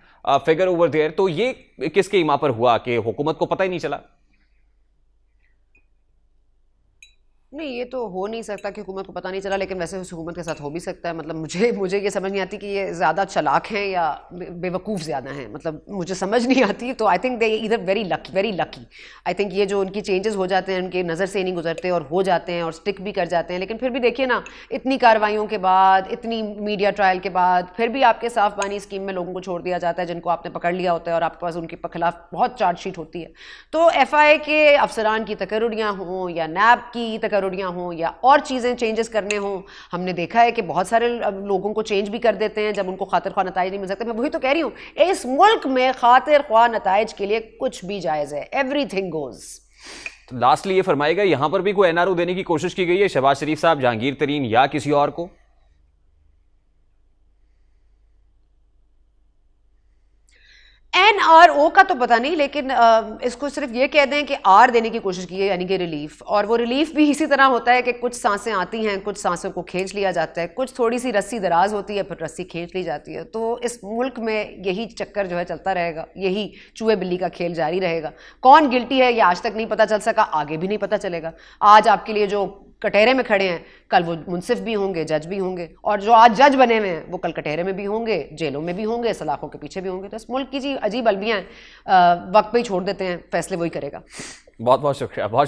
figure over there. तो ये किसके ईमा पर हुआ कि हुकूमत को पता ही नहीं चला? नहीं, ये तो हो नहीं सकता कि हुकूमत को पता नहीं चला, लेकिन वैसे उस हुकूमत के साथ हो भी सकता है। मतलब मुझे ये समझ नहीं आती कि ये ज़्यादा चालाक हैं या बेवकूफ़ ज़्यादा हैं, मतलब मुझे समझ नहीं आती। तो आई थिंक दे इधर वेरी लकी। आई थिंक ये जो उनकी चेंजेस हो जाते हैं, उनके नज़र से नहीं गुजरते और हो जाते हैं और स्टिक भी कर जाते हैं। लेकिन फिर भी देखिए ना, इतनी कार्रवाइयों के बाद, इतनी मीडिया ट्रायल के बाद, फिर भी आपके साफ पानी स्कीम में लोगों को छोड़ दिया जाता है जिनको आपने पकड़ लिया होता है और आपके पास उनके खिलाफ बहुत चार्जशीट होती है। तो एफआईए के अफसरान की तकर्रुरियाँ हों या नैब की तकर्रुरियाँ हों या और चीज़ें चेंजेस करने हों, हमने देखा है कि बहुत सारे लोगों को चेंज भी कर देते हैं जब उनको खातिर ख्वाह नताइज नहीं मिल सकते। मैं वही तो कह रही हूँ, इस मुल्क में खातिर ख्वाह नताइज के लिए कुछ भी जायज़ है, एवरीथिंग गोज़। तो लास्टली ये फरमाएगा, यहां पर भी कोई एनआरओ देने की कोशिश की गई है शहबाज शरीफ साहब, जहांगीर तरीन या किसी और को? एनआरओ का तो पता नहीं, लेकिन इसको सिर्फ ये कह दें कि आर देने की कोशिश की है, यानी कि रिलीफ। और वो रिलीफ भी इसी तरह होता है कि कुछ सांसें आती हैं, कुछ सांसों को खींच लिया जाता है, कुछ थोड़ी सी रस्सी दराज होती है, फिर रस्सी खींच ली जाती है। तो इस मुल्क में यही चक्कर जो है चलता रहेगा, यही चूहे बिल्ली का खेल जारी रहेगा। कौन गिल्टी है ये आज तक नहीं पता चल सका, आगे भी नहीं पता चलेगा। आज आपके लिए जो कटहरे में खड़े हैं, कल वो मुंसिफ भी होंगे, जज भी होंगे, और जो आज जज बने हुए हैं वो कल कटहरे में भी होंगे, जेलों में भी होंगे, सलाखों के पीछे भी होंगे। तो इस मुल्क की जी अजीब अलवियाँ हैं, वक्त पे ही छोड़ देते हैं, फैसले वही करेगा। बहुत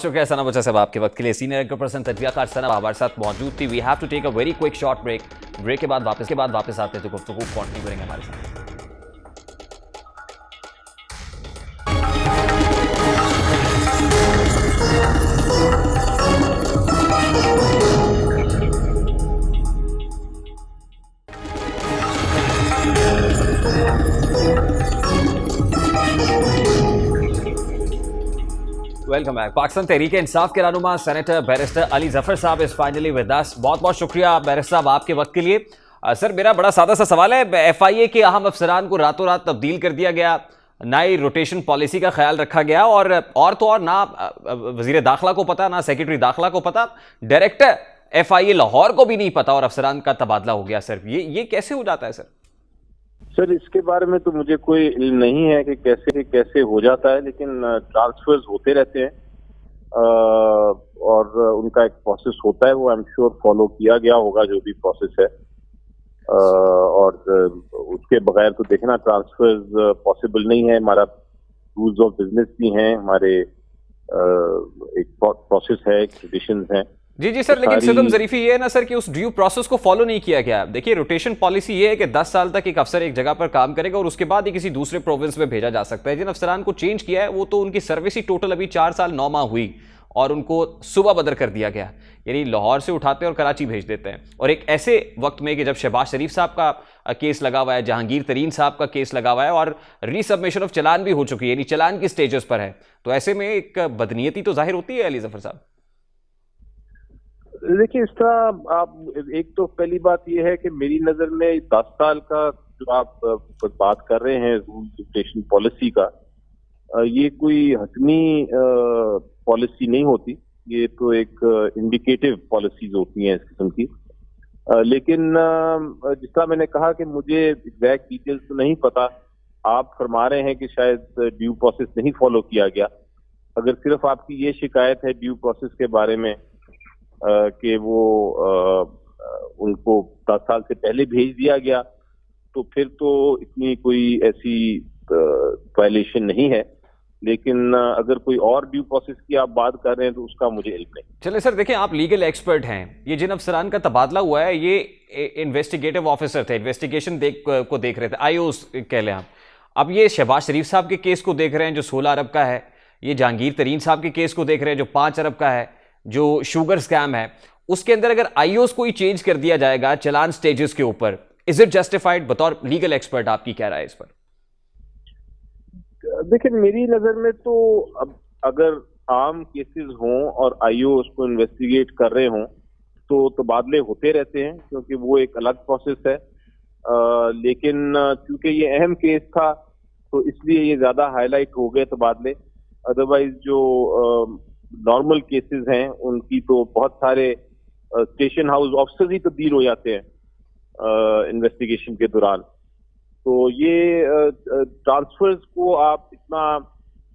शुक्रिया सना बचा साहब आपके वक्त के लिए। सीनियर पर्सन तजज़ियाकार सना हमारे साथ मौजूद थी। We have to take a very quick short break के बाद वापस आते हैं तो गुफ्तगू कंटिन्यू करेंगे हमारे साथ। Welcome back. पाकिस्तान तहरीक इंसाफ के रहनुमा सेनेटर बैरिस्टर अली जफर साहब इज फाइनली विद अस। बहुत शुक्रिया बैरिस्टर साहब आपके वक्त के लिए। सर, मेरा बड़ा सादा सा सवाल है, एफआईए के अहम अफसरान को रातों रात तब्दील कर दिया गया, नई रोटेशन पॉलिसी का ख्याल रखा गया, और तो और ना वजीर दाखिला को पता, ना सेक्रेटरी दाखिला को पता, डायरेक्टर एफआईए लाहौर को भी नहीं पता, और अफसरान का तबादला हो गया। सर, ये कैसे हो जाता है सर? सर इसके बारे में तो मुझे कोई इल्म नहीं है कि कैसे कैसे हो जाता है, लेकिन ट्रांसफर्स होते रहते हैं और उनका एक प्रोसेस होता है, वो आई एम श्योर फॉलो किया गया होगा जो भी प्रोसेस है। और उसके बगैर तो देखना ट्रांसफर्स पॉसिबल नहीं है। हमारा रूल्स ऑफ बिजनेस भी हैं, हमारे एक प्रोसेस है, ट्रेडिशंस हैं। जी जी सर, लेकिन सितम जरीफी ये है ना सर कि उस ड्यू प्रोसेस को फॉलो नहीं किया गया। देखिए रोटेशन पॉलिसी ये है कि 10 साल तक एक अफसर एक जगह पर काम करेगा और उसके बाद ही किसी दूसरे प्रोविंस में भेजा जा सकता है। जिन अफसरान को चेंज किया है वो तो उनकी सर्विस ही टोटल अभी 4 साल 9 माह हुई और उनको सुबह बदर कर दिया गया, यानी लाहौर से उठाते हैं और कराची भेज देते हैं। और एक ऐसे वक्त में कि जब शहबाज शरीफ साहब का केस लगा हुआ है, जहांगीर तरीन साहब का केस लगा हुआ है और रीसबमिशन ऑफ चलान भी हो चुकी है, यानी चलान की स्टेजेस पर है, तो ऐसे में एक बदनीयती तो जाहिर होती है अली जफर साहब। देखिए इस तरह आप, एक तो पहली बात यह है कि मेरी नजर में 10 साल का जो आप बात कर रहे हैं रूल रोटेशन पॉलिसी का, ये कोई हतमी पॉलिसी नहीं होती, ये तो एक इंडिकेटिव पॉलिसीज होती हैं इस किस्म की। लेकिन जिस तरह मैंने कहा कि मुझे एग्जैक्ट डिटेल्स तो नहीं पता, आप फरमा रहे हैं कि शायद ड्यू प्रोसेस नहीं फॉलो किया गया। अगर सिर्फ आपकी ये शिकायत है ड्यू प्रोसेस के बारे में कि वो उनको 10 साल से पहले भेज दिया गया, तो फिर तो इतनी कोई ऐसी वायलेशन नहीं है। लेकिन अगर कोई और ड्यू प्रोसेस की आप बात कर रहे हैं तो उसका मुझे इल्म नहीं। चलिए सर, देखिए आप लीगल एक्सपर्ट हैं, ये जिन अफसरान का तबादला हुआ है ये इन्वेस्टिगेटिव ऑफिसर थे, इन्वेस्टिगेशन को देख रहे थे, आईओस कह लें आप। अब ये शहबाज शरीफ साहब के केस को देख रहे हैं जो 16 अरब का है, ये जहांगीर तरीन साहब के केस को देख रहे हैं जो 5 अरब का है, जो शुगर स्कैम है, उसके अंदर अगर आईओस को ही चेंज कर दिया जाएगा चलान स्टेजेस के ऊपर, इज इट जस्टिफाइड? बतौर लीगल एक्सपर्ट आपकी क्या राय है इस पर? देखिए मेरी नजर में तो अब अगर आम केसेस हों और आईओ उसको इन्वेस्टिगेट कर रहे हों तो तबादले होते रहते हैं, क्योंकि वो एक अलग प्रोसेस है। लेकिन क्योंकि ये अहम केस था तो इसलिए ये ज्यादा हाईलाइट हो गए तबादले। अदरवाइज जो नॉर्मल केसेस हैं उनकी तो बहुत सारे स्टेशन हाउस ऑफिसर्स ही तब्दील हो जाते हैं इन्वेस्टिगेशन के दौरान। तो ये ट्रांसफर्स को आप इतना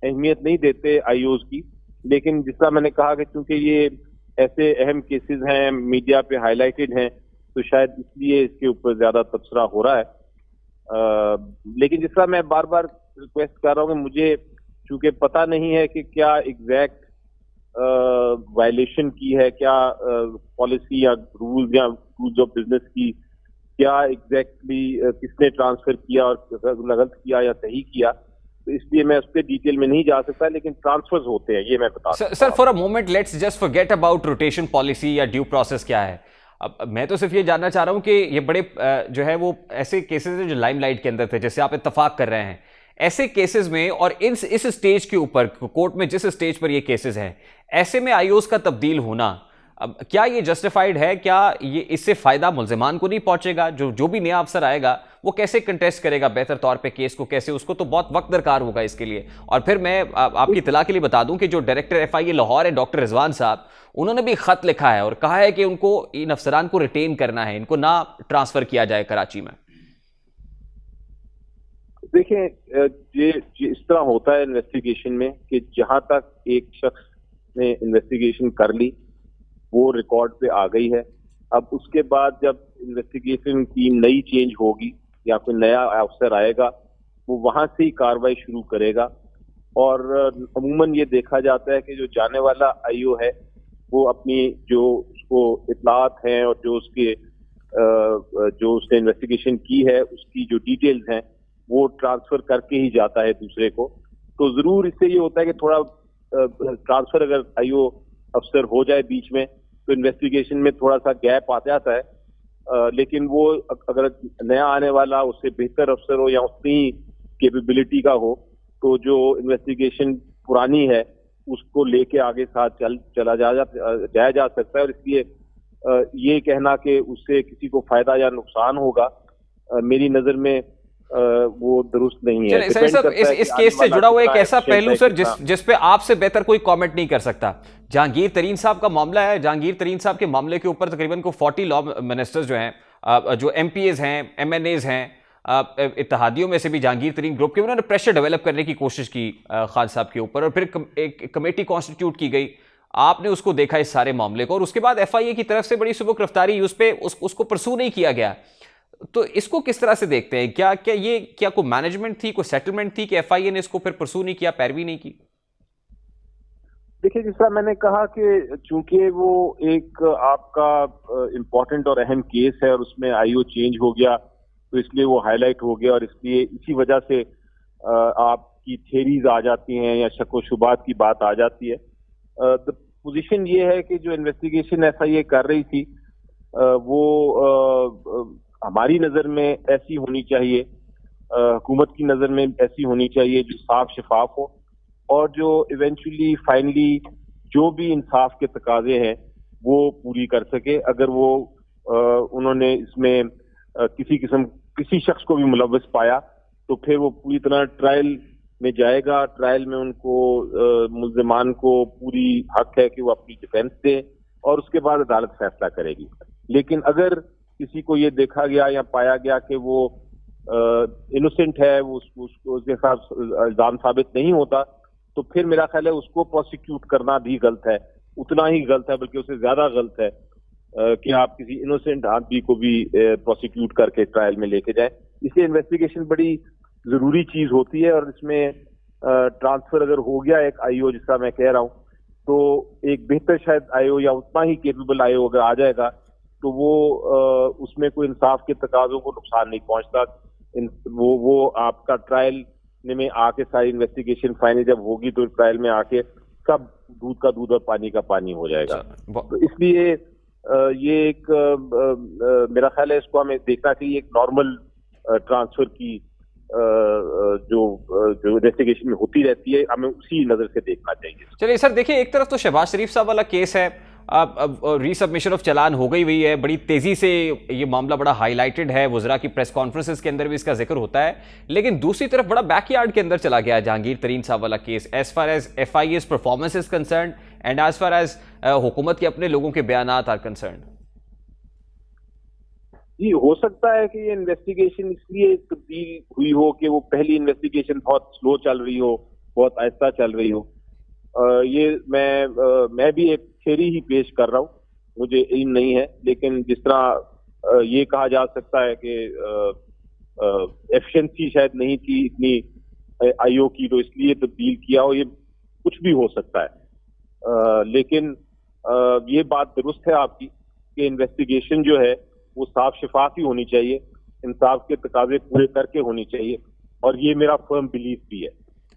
अहमियत नहीं देते आईओज की, लेकिन जिस तरह मैंने कहा कि चूंकि ये ऐसे अहम केसेस हैं, मीडिया पे हाईलाइटेड हैं, तो शायद इसलिए इसके ऊपर ज्यादा तबसरा हो रहा है। लेकिन जिस तरह मैं बार बार रिक्वेस्ट कर रहा हूँ कि मुझे चूंकि पता नहीं है कि क्या एग्जैक्ट वायलेशन की है, क्या पॉलिसी या रूल्स ऑफ बिजनेस की क्या एग्जैक्टली किसने ट्रांसफर किया और गलत किया या सही किया, तो इसलिए मैं उस पर डिटेल में नहीं जा सकता। लेकिन ट्रांसफर्स होते हैं, ये मैं बता सकता हूं। Sir for a moment let's just forget about rotation policy या ड्यू प्रोसेस क्या है। अब मैं तो सिर्फ ये जानना चाह रहा हूं कि ये बड़े जो है वो ऐसे केसेस हैं जो लाइमलाइट के अंदर थे, जैसे आप इत्तफाक कर रहे हैं, ऐसे केसेस में और इस स्टेज के ऊपर कोर्ट में जिस स्टेज पर ये केसेस हैं, ऐसे में आईओस का तब्दील होना, अब क्या ये जस्टिफाइड है? क्या ये इससे फायदा मुल्जिमान को नहीं पहुंचेगा? जो भी नया अफसर आएगा वो कैसे कंटेस्ट करेगा बेहतर तौर पे केस को, कैसे? उसको तो बहुत वक्त दरकार होगा इसके लिए। और फिर मैं आपकी इत्तला के लिए बता दूं कि जो डायरेक्टर एफआईए लाहौर है डॉक्टर रिजवान साहब, उन्होंने भी खत लिखा है और कहा है कि उनको इन अफसरान को रिटेन करना है, इनको ना ट्रांसफर किया जाए कराची में। देखिए ये इस तरह होता है इन्वेस्टिगेशन में कि जहां तक एक शख्स ने इन्वेस्टिगेशन कर ली वो रिकॉर्ड पे आ गई है। अब उसके बाद जब इन्वेस्टिगेशन टीम नई चेंज होगी या कोई नया अफसर आएगा, वो वहां से ही कार्रवाई शुरू करेगा। और अमूमन ये देखा जाता है कि जो जाने वाला आईओ है वो अपनी जो उसको इतलात हैं और जो उसने इन्वेस्टिगेशन की है उसकी जो डिटेल्स हैं वो ट्रांसफर करके ही जाता है दूसरे को। तो जरूर इससे ये होता है कि थोड़ा ट्रांसफर अगर आईओ अफसर हो जाए बीच में तो इन्वेस्टिगेशन में थोड़ा सा गैप आ जाता है। लेकिन वो अगर नया आने वाला उससे बेहतर अफसर हो या उतनी कैपेबिलिटी का हो तो जो इन्वेस्टिगेशन पुरानी है उसको लेके आगे साथ चला जाया जा सकता है। और इसलिए ये कहना कि उससे किसी को फायदा या नुकसान होगा मेरी नजर में वो दुरुस्त नहीं है। सर इस केस से जुड़ा हुआ एक ऐसा पहलू सर जिस पे आपसे बेहतर कोई कमेंट नहीं कर सकता, जहांगीर तरीन साहब का मामला है। जहांगीर तरीन साहब के मामले के ऊपर तकरीबन को 40 लॉ मिनिस्टर्स जो हैं, जो एमपीएज हैं, एमएनएज हैं, इत्तेहादियों में से भी जहांगीर तरीन ग्रुप के, उन्होंने प्रेशर डेवलप करने की कोशिश की खान साहब के ऊपर, और फिर एक कमेटी कॉन्स्टिट्यूट की गई। आपने उसको देखा इस सारे मामले को, और उसके बाद FIA की तरफ से बड़ी सुबह रफ्तारी उस पर उसको परसू नहीं किया गया। तो इसको किस तरह से देखते हैं? क्या कोई मैनेजमेंट थी, कोई सेटलमेंट थी कि FIA ने इसको फिर परसू नहीं किया, पैरवी नहीं की? देखिए, जिस तरह मैंने कहा कि चूंकि वो एक आपका इम्पोर्टेंट और अहम केस है और उसमें IO चेंज हो गया, तो इसलिए वो हाईलाइट हो गया, और इसलिए इसी वजह से आपकी थ्योरीज आ जाती हैं या शक व शुबात की बात आ जाती है। पोजीशन ये है कि जो इन्वेस्टिगेशन FIA कर रही थी वो हमारी नज़र में ऐसी होनी चाहिए, हुकूमत की नज़र में ऐसी होनी चाहिए जो साफ शफाफ हो, और जो इवेंचुअली फाइनली जो भी इंसाफ के तकाजे हैं वो पूरी कर सके। अगर वो उन्होंने इसमें किसी शख्स को भी मुलव्वस पाया तो फिर वो पूरी तरह ट्रायल में जाएगा। ट्रायल में उनको मुल्जिमान को पूरी हक है कि वो अपनी डिफेंस दे, और उसके बाद अदालत फैसला करेगी। लेकिन अगर किसी को ये देखा गया या पाया गया कि वो इनोसेंट है, वो उसके साथ इल्जाम साबित नहीं होता, तो फिर मेरा ख्याल है उसको प्रोसिक्यूट करना भी गलत है, उतना ही गलत है, बल्कि उससे ज्यादा गलत है कि आप किसी इनोसेंट आदमी को भी प्रोसिक्यूट करके ट्रायल में लेके जाए। इसलिए इन्वेस्टिगेशन बड़ी जरूरी चीज होती है, और इसमें ट्रांसफर अगर हो गया एक IO, जिसका मैं कह रहा हूँ, तो एक बेहतर शायद IO या उतना ही केपेबल IO अगर आ जाएगा तो वो उसमें कोई इंसाफ के तकाजों को नुकसान नहीं पहुंचता। वो आपका ट्रायल में आके सारी इन्वेस्टिगेशन फाइनल जब होगी तो ट्रायल में आके सब दूध का दूध और पानी का पानी हो जाएगा। तो इसलिए ये एक मेरा ख्याल है इसको हमें देखना चाहिए एक नॉर्मल ट्रांसफर की जो इन्वेस्टिगेशन में होती रहती है, हमें उसी नजर से देखना चाहिए। चलिए सर, देखिए, एक तरफ तो शहबाज शरीफ साहब वाला केस है, अब रीसबमिशन ऑफ चलान हो गई हुई है, बड़ी तेजी से ये मामला बड़ा हाईलाइटेड है, वज़रा की प्रेस कॉन्फ्रेंसेस के अंदर भी इसका जिक्र होता है। लेकिन दूसरी तरफ बड़ा बैकयार्ड के अंदर चला गया जहांगीर तरीन साहब वाला case, as far as FIA's performance is concern and as far as हुकूमत के अपने लोगों के बयानात आर कंसर्न। जी, हो सकता है कि ये इन्वेस्टिगेशन इसलिए तब्दील हुई हो कि वो पहली इन्वेस्टिगेशन बहुत स्लो चल रही हो, बहुत आहिस्ता चल रही हो। ये मैं भी एक थ्योरी ही पेश कर रहा हूँ, मुझे इल्म नहीं है, लेकिन जिस तरह ये कहा जा सकता है कि एफिशिएंसी शायद नहीं थी इतनी IO की, तो इसलिए तब्दील किया हो, ये कुछ भी हो सकता है। लेकिन ये बात दुरुस्त है आपकी कि इन्वेस्टिगेशन जो है वो साफ शफाफ ही होनी चाहिए, इंसाफ के तकाजे पूरे करके होनी चाहिए, और ये मेरा फर्म बिलीफ भी है।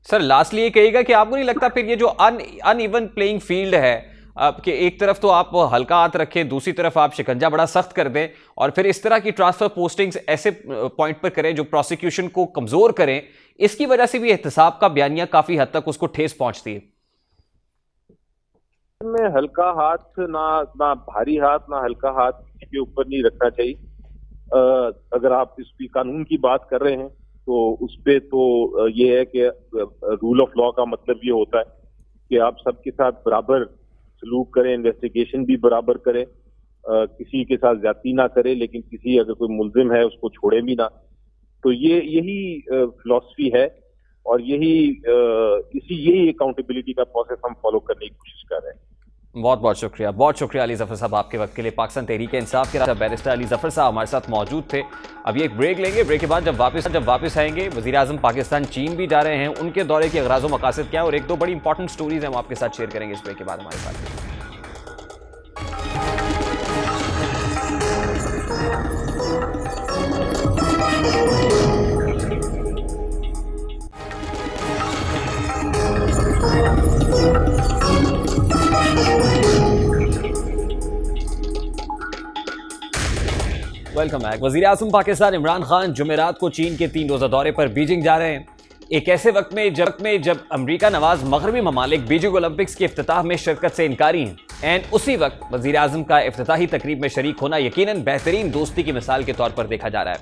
सर, लास्टली ये कहिएगा कि आपको नहीं लगता फिर ये जो अनइवन प्लेइंग फील्ड है, कि एक तरफ तो आप हल्का हाथ रखें, दूसरी तरफ आप शिकंजा बड़ा सख्त कर दें, और फिर इस तरह की ट्रांसफर पोस्टिंग्स ऐसे पॉइंट पर करें जो प्रोसिक्यूशन को कमजोर करें, इसकी वजह से भी एहतसाब का बयानिया काफी हद तक उसको ठेस पहुंचती है? में हल्का हाथ ना भारी हाथ ना हल्का हाथ किसी के ऊपर नहीं रखना चाहिए। अगर आप इसकी कानून की बात कर रहे हैं तो उस पे तो ये है कि रूल ऑफ लॉ का मतलब ये होता है कि आप सबके साथ बराबर सलूक करें, इन्वेस्टिगेशन भी बराबर करें, किसी के साथ ज्यादती ना करें, लेकिन किसी अगर कोई मुल्जिम है उसको छोड़े भी ना। तो यही फिलॉसफी है, और यही अकाउंटेबिलिटी का प्रोसेस हम फॉलो करने की कोशिश कर रहे हैं। बहुत शुक्रिया अली जफर साहब आपके वक्त के लिए। पाकिस्तान तहरीक इंसाफ के बैरिस्टर अली जफर साहब हमारे साथ मौजूद थे। अभी एक ब्रेक लेंगे, ब्रेक के बाद जब वापस आएंगे, वज़ीर आज़म पाकिस्तान चीन भी जा रहे हैं, उनके दौरे के अगराज़ व मकासद क्या है, और एक दो बड़ी इंपॉर्टेंट स्टोरीज हम आपके साथ शेयर करेंगे इस ब्रेक के बाद हमारे साथ। Welcome back. वज़ीर आज़म पाकिस्तान इमरान खान जुमेरात को चीन के 3 रोज़ा दौरे पर बीजिंग जा रहे हैं। एक ऐसे वक्त में जब अमरीका नवाज मगरबी ममालिक बीजिंग ओलंपिक्स के इफ्तिताह में शिरकत से इनकारी हैं, एंड उसी वक्त वज़ीर आज़म का इफ्तिताही तकरीब में शरीक होना यकीनन बेहतरीन दोस्ती की मिसाल के तौर पर देखा जा रहा है।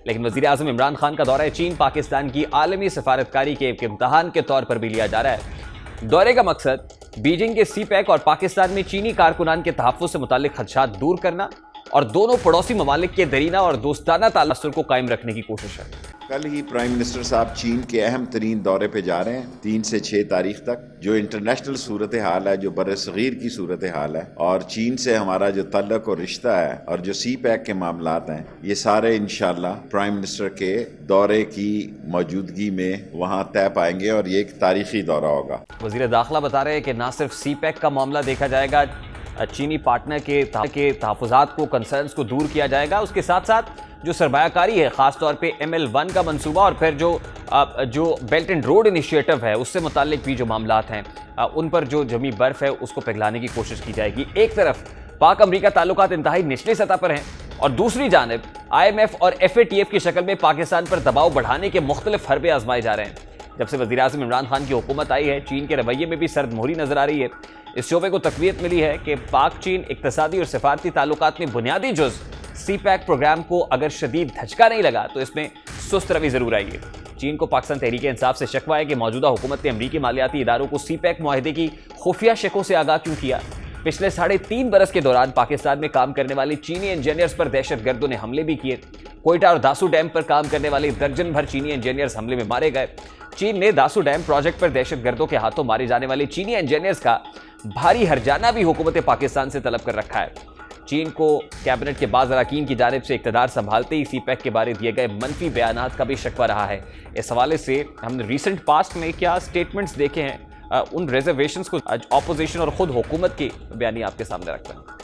लेकिन वज़ीर आज़म इमरान खान का दौरा चीन पाकिस्तान की आलमी सफारतकारी के एक इम्तहान के तौर पर भी लिया जा रहा है। दौरे का मकसद बीजिंग के CPEC और पाकिस्तान में चीनी कारकुनान के तहफ़्फ़ुज़ से मुताल्लिक़ खदशात दूर करना, और दोनों पड़ोसी ममालिक के दरीना और दोस्ताना ताल्लुक को कायम रखने की कोशिश है। कल ही प्राइम मिनिस्टर साहब चीन के अहम तरीन दौरे पे जा रहे हैं 3 से 6 तारीख तक। जो इंटरनेशनल सूरत हाल है, जो बर्र-ए-सग़ीर की सूरत हाल है और चीन से हमारा जो तल्लुक़ और रिश्ता है और जो CPEC के मामलात हैं, ये सारे इंशाअल्लाह प्राइम मिनिस्टर के दौरे की मौजूदगी में वहाँ तय पाएंगे और ये एक तारीखी दौरा होगा। वज़ीर दाखिला बता रहे हैं कि ना सिर्फ CPEC का मामला देखा जाएगा, चीनी पार्टनर के तहफ़्फ़ुज़ात को, कंसर्न्स को दूर किया जाएगा, उसके साथ साथ जो सरमायाकारी है ख़ासतौर पे ML1 का मंसूबा और फिर जो बेल्ट एंड रोड इनिशिएटिव है उससे मुताल्लिक भी जो मामलात हैं उन पर जो जमी बर्फ़ है उसको पिघलाने की कोशिश की जाएगी। एक तरफ पाक अमरीका ताल्लुकात इंतहाई निचली सतह पर हैं और दूसरी जानिब IMF और FATF की शक्ल में पाकिस्तान पर दबाव बढ़ाने के मुख्तलिफ हरबे आजमाए जा रहे हैं। जब से वज़ीर आज़म इमरान खान की हुकूमत आई है, चीन के रवैये में भी सर्द मोहरी नजर आ रही है। इस शोबे को तक़वियत मिली है कि पाक चीन इक़्तिसादी और सिफारती ताल्लुकात में बुनियादी जुज़ CPEC प्रोग्राम को अगर शदीद धचका नहीं लगा तो इसमें सुस्त रवि जरूर आई है। चीन को पाकिस्तान तहरीक इंसाफ से शकवा है कि मौजूदा हुकूमत ने अमरीकी मालियाती इदारों को CPEC मुआहदे की खुफिया शकों से आगाह क्यों किया। पिछले 3.5 बरस के दौरान पाकिस्तान में काम करने वाले चीनी इंजीनियर्स पर दहशतगर्दों ने हमले भी किए। कोयटा और दासू डैम पर काम करने वाले दर्जन भर चीनी इंजीनियर्स हमले में मारे गए। चीन ने दासू डैम प्रोजेक्ट पर दहशतगर्दों के हाथों मारे जाने वाले चीनी इंजीनियर्स का भारी हर्जाना भी हुकूमत पाकिस्तान से तलब कर रखा है। चीन को कैबिनेट के बाज़ अरकान की जानिब से इक़्तिदार संभालते ही CPEC के बारे दिए गए मनफी बयानात का भी शकवा रहा है। इस हवाले से हमने रिसेंट पास्ट में क्या स्टेटमेंट्स देखे हैं, उन रिजर्वेशंस को ऑपोजिशन और खुद हुकूमत की बयानी आपके सामने रखते हैं।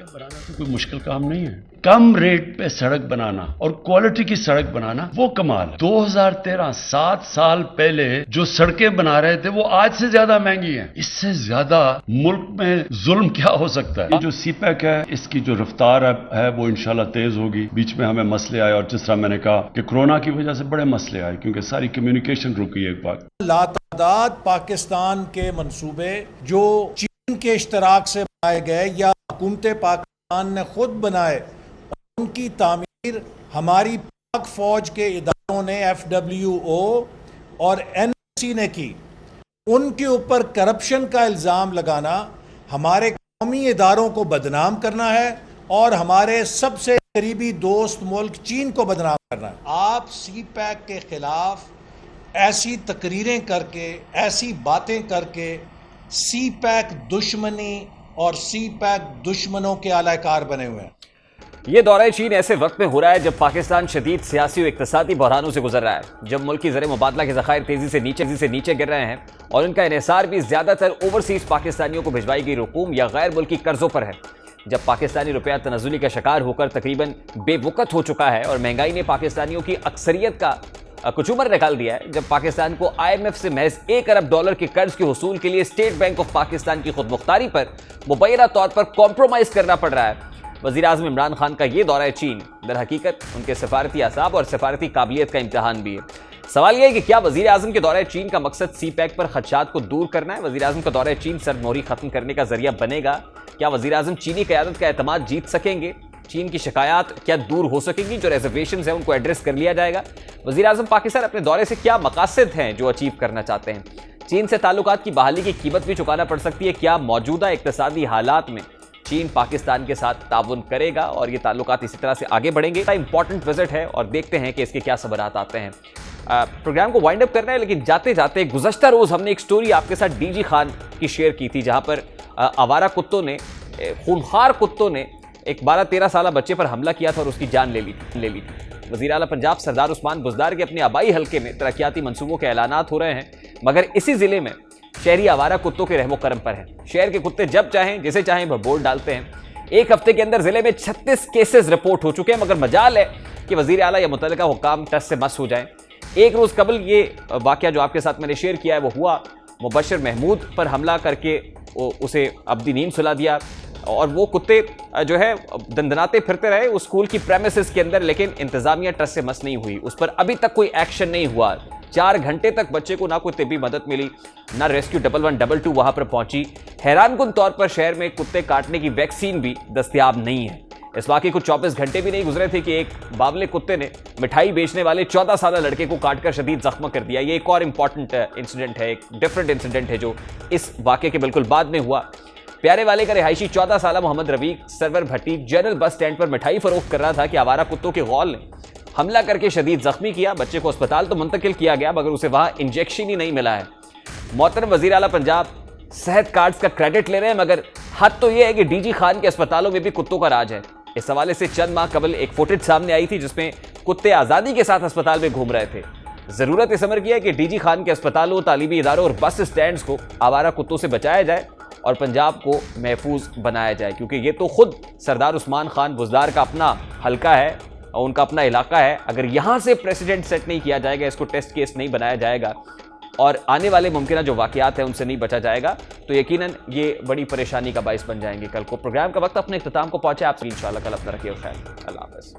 बनाना तो कोई मुश्किल काम नहीं है। कम रेट पे सड़क बनाना और क्वालिटी की सड़क बनाना वो कमाल है। 2013 7 साल पहले जो सड़कें बना रहे थे वो आज से ज्यादा महंगी हैं। इससे ज्यादा मुल्क में जुल्म क्या हो सकता है। जो CPEC है इसकी जो रफ्तार है वो इंशाल्लाह तेज होगी। बीच में हमें मसले आए और जिस तरह मैंने कहा कि कोरोना की वजह से बड़े मसले आए क्योंकि सारी कम्युनिकेशन रुकी एक बार। लातादाद पाकिस्तान के मंसूबे जो चीन के इश्तराक से बनाए गए या हुकूमत पाकिस्तान ने खुद बनाए, उनकी तामीर हमारी पाक फौज के इदारों ने FWO और NOC ने की। उनके ऊपर करप्शन का इल्ज़ाम लगाना हमारे कौमी इदारों को बदनाम करना है और हमारे सबसे करीबी दोस्त मुल्क चीन को बदनाम करना है। आप CPEC के खिलाफ ऐसी तकरीरें करके, ऐसी बातें करके CPEC दुश्मनी और CPEC दुश्मनों के आलाकार बने हुए हैं। ये दौरा चीन ऐसे वक्त में हो रहा है जब पाकिस्तान शदीद सियासी और इक़्तिसादी बहरानों से गुजर रहा है, जब मुल्क की ज़र मुबादला के ज़खायर तेज़ी से नीचे गिर रहे हैं और इनका इन्हिसार भी ज़्यादातर ओवरसीज़ पाकिस्तानियों को भिजवाई गई रकूम या गैर मुल्की कर्ज़ों पर है। जब पाकिस्तानी रुपया तनज़ुली का शिकार होकर तकरीबन बेवकत हो चुका है और महंगाई ने पाकिस्तानियों की अक्सरियत का कुचूमर निकाल दिया है, जब पाकिस्तान को IMF से महज $1 अरब के कर्ज के हुसूल के लिए स्टेट बैंक ऑफ पाकिस्तान की खुदमुख्तारी पर मुबैना तौर पर कॉम्प्रोमाइज़ करना पड़ रहा है, वज़ीर आज़म इमरान खान का ये दौरा चीन दर हकीकत उनके सफारती असाब और सफारती काबिलियत का इम्तहान भी है। सवाल यह है कि क्या वज़ीर आज़म के दौरे चीन का मकसद CPEC पर खदशात को दूर करना है? वज़ीर आज़म का दौरे चीन सर्द मोहरी ख़त्म करने का जरिया बनेगा? क्या वज़ीर आज़म चीनी क़यादत का एतमाद जीत सकेंगे? चीन की शिकायत क्या दूर हो सकेंगी? जो रिजर्वेशन है उनको एड्रेस कर लिया जाएगा? वज़ीर आज़म पाकिस्तान अपने दौरे से क्या मकासद हैं जो अचीव करना चाहते हैं? चीन से ताल्लुकात की बहाली की कीमत भी चुकाना पड़ सकती है। क्या मौजूदा इक़्तिसादी हालात में चीन पाकिस्तान के साथ ताउन करेगा और ये ताल्लुकात इसी तरह से आगे बढ़ेंगे? इंपॉर्टेंट विजिट है और देखते हैं कि इसके क्या सबरात आते हैं। प्रोग्राम को वाइंड अप करना है, लेकिन जाते जाते गुज़श्ता रोज़ हमने एक स्टोरी आपके साथ DG खान की शेयर की थी, जहाँ पर आवारा कुत्तों ने, खूनखार कुत्तों ने एक 12-13 साल बच्चे पर हमला किया था और उसकी जान ले ली थी। वज़ीर आला पंजाब सरदार उस्मान बुज़दार के अपने आबाई हल्के में तरक्याती मंसूबों के ऐलानात हो रहे हैं, मगर इसी ज़िले में शहरी आवारा कुत्तों के रहमो करम पर है। शहर के कुत्ते जब चाहें जिसे चाहें वह बोल डालते हैं। एक हफ्ते के अंदर ज़िले में 36 केसेस रिपोर्ट हो चुके हैं, मगर मजाल है कि वज़ीर आला या मुतल्लिका हुक्काम टस से मस हो जाएं। एक रोज़ कबल ये वाक़या जो आपके साथ मैंने शेयर किया है वो हुआ। मुबशर महमूद पर हमला करके उसे अब्दी नींद सुला दिया और वो कुत्ते जो है दंदनाते फिरते रहे उस स्कूल की प्रेमिसेस के अंदर, लेकिन इंतज़ामिया टस से मस नहीं हुई। उस पर अभी तक कोई एक्शन नहीं हुआ। 4 घंटे तक बच्चे को ना कोई तिब्बी मदद मिली, ना रेस्क्यू 1112 वहाँ पर पहुँची। हैरानकुन तौर पर शहर में कुत्ते काटने की वैक्सीन भी दस्तयाब नहीं है। इस वाक़े को 24 घंटे भी नहीं गुजरे थे कि एक बावले कुत्ते ने मिठाई बेचने वाले 14 साल लड़के को काटकर शदीद जख्म कर दिया। ये एक और इम्पॉर्टेंट इंसिडेंट है, एक डिफरेंट इंसिडेंट है जो इस वाक़े के बिल्कुल बाद में हुआ। प्यारे वाले का रिहायशी 14 साल मोहम्मद रफीक सरवर भट्टी जनरल बस स्टैंड पर मिठाई फरोख्त कर रहा था कि आवारा कुत्तों के गौल ने हमला करके शदीद जख्मी किया। बच्चे को अस्पताल तो मुंतकिल किया गया मगर उसे वहां इंजेक्शन ही नहीं मिला है। मोहतरम वजीर आला पंजाब सेहत कार्ड्स का क्रेडिट ले रहे हैं मगर हद तो यह है कि डीजी खान के अस्पतालों में भी कुत्तों का राज है। इस हवाले से चंद माह कबल एक फुटेज सामने आई थी जिसमें कुत्ते आज़ादी के साथ अस्पताल में घूम रहे थे। ज़रूरत इस अमर की है कि डीजी खान के अस्पतालों, तालीमी इदारों और बस स्टैंड्स को आवारा कुत्तों से बचाया जाए और पंजाब को महफूज बनाया जाए, क्योंकि ये तो खुद सरदार उस्मान खान बुज़दार का अपना हल्का है और उनका अपना इलाका है। अगर यहाँ से प्रेसिडेंट सेट नहीं किया जाएगा, इसको टेस्ट केस नहीं बनाया जाएगा और आने वाले मुमकिन जो वाक़यात हैं उनसे नहीं बचा जाएगा तो यकीनन ये बड़ी परेशानी का बाइस बन जाएंगे। कल को प्रोग्राम का वक्त अपने इख्तिताम को पहुंचे। आपसे इंशाल्लाह कल अपना रखिए ख्याल। अल्लाह हाफ़िज़।